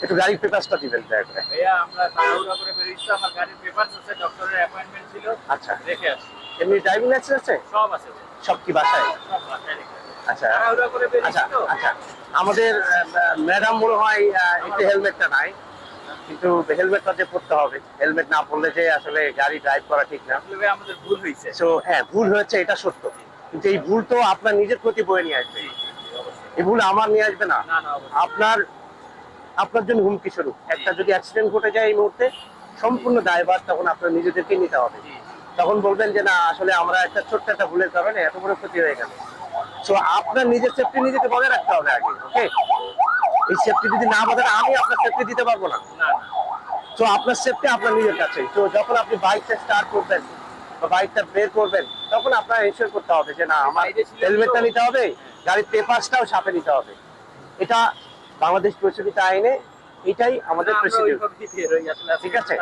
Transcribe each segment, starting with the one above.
একটু গাড়ির পেপারসটা দিবেন দয়া করে। ভাইয়া আমরা তাড়াহুড়া করে বেরিয়েছি, আমার গাড়ির পেপারস আছে, ডক্টরের অ্যাপয়েন্টমেন্ট ছিল, আচ্ছা, রেখে আসছি। এমনি ড্রাইভিং লাইসেন্স আছে? সব আছে ভাই, সব কি বাসায়? সব বাসায় রেখে আসছি। আচ্ছা তাড়াহুড়া করে বেরিয়েছি আচ্ছা তো। আচ্ছা। আমাদের ম্যাডাম মনে হয় একটু হেলমেটটা নাই, কিন্তু হেলমেটটা যে পরতে হবে, হেলমেট না পরলে যে আসলে গাড়ি ড্রাইভ করা ঠিক না। আসলে ভাই আমাদের ভুল হয়েছে। তো হ্যাঁ, ভুল হয়েছে এটা সত্য, কিন্তু এই ভুল তো আপনার নিজের ক্ষতি বয়ে নিয়ে আসবে। জি জি জি, অবশ্যই। এই ভুল আমার নিয়ে আসবে না, না না, অবশ্যই। আপনার আপনার জন্য হুমকি স্বরূপ। একটা যদি অ্যাক্সিডেন্ট ঘটে যায় এই মুহূর্তে, সম্পূর্ণ দায়ভার তখন আপনার নিজেদেরকে নিতে হবে। জি জি। তখন বলবেন যে না, আসলে আমরা একটা ছোট্ট একটা ভুলের কারণে এত বড় ক্ষতি হয়ে গেল। তো আপনার নিজের সেফটি নিজেকে বজায় রাখতে হবে আগে, ওকে? এই সেফটি যদি না বজায়, আমি আপনার সেফটি দিতে পারবো না। না না। তো আপনার সেফটি আপনার নিজের কাছে। তো যখন আপনি বাইকটা স্টার্ট করবেন বা বাইকটা বের করবেন, তখন আপনার এনশিওর করতে হবে যে না, আমার হেলমেটটা নিতে হবে, গাড়ির পেপারসটাও সাথে নিতে হবে। এটা বাংলাদেশ প্রচলিত আইনে, এটাই আমাদের প্রসিডিউর। ঠিক আছে,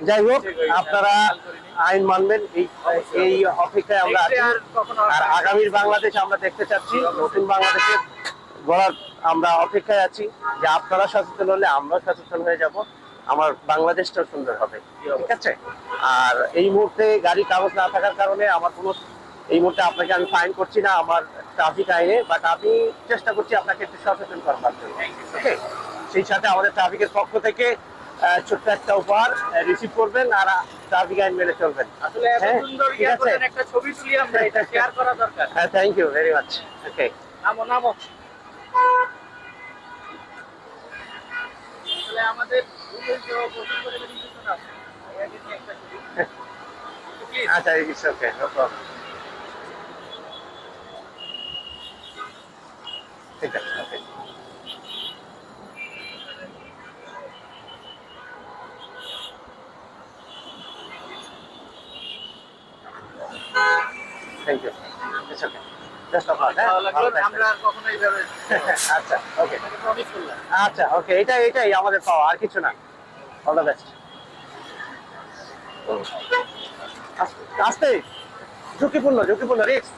যাই হোক, আপনারা আইন মানবেন, এই অপেক্ষায় আমরা আছি। আর আগামীর বাংলাদেশ আমরা দেখতে চাচ্ছি, নতুন বাংলাদেশে গড়ার আমরা অপেক্ষায় আছি, যে আপনারা সচেতন হলে আমরা সচেতন হয়ে যাব, আমার বাংলাদেশটাও সুন্দর হবে। ঠিক আছে। আর এই মুহূর্তে গাড়ি কাগজ না থাকার কারণে আমার কোনো, এই মুহূর্তে আপনাকে আমি ফাইন করছি না আমার ট্রাফিক আইনে, বাট আমি চেষ্টা করছি আপনাকে একটু সচেতন করবার জন্য। ওকে, সেই সাথে আমাদের ট্রাফিকের পক্ষ থেকে ছোট্ট একটা উপহার রিসিভ করবেন, আর ট্রাফিক আইন মেনে চলবেন। আসলে এত হ্যাঁ, সুন্দর ঠিক আছে। একটা ছবি তুলি আমরা, এটা শেয়ার করা দরকার। হ্যাঁ, থ্যাংক ইউ ভেরি মাচ। ওকে, নামো নামো। আসলে আমাদের পছন্দ করে বেরিয়েছে না, এখানে নিয়ে একটা ছবি। Please. আচ্ছা, ইটস ওকে, নো প্রবলেম। ঠিক আছে, okay. Thank you, it's okay. Just off, হ্যাঁ, ভালো লাগলো। ভালো থাকবেন। আমরা আর কখনো এইভাবে আচ্ছা, ওকে। প্রমিস করলাম। আচ্ছা, ওকে, এটাই আমাদের পাওয়া, আর কিছু না। All the best. আস্তে, ঝুঁকিপূর্ণ রিস্ক।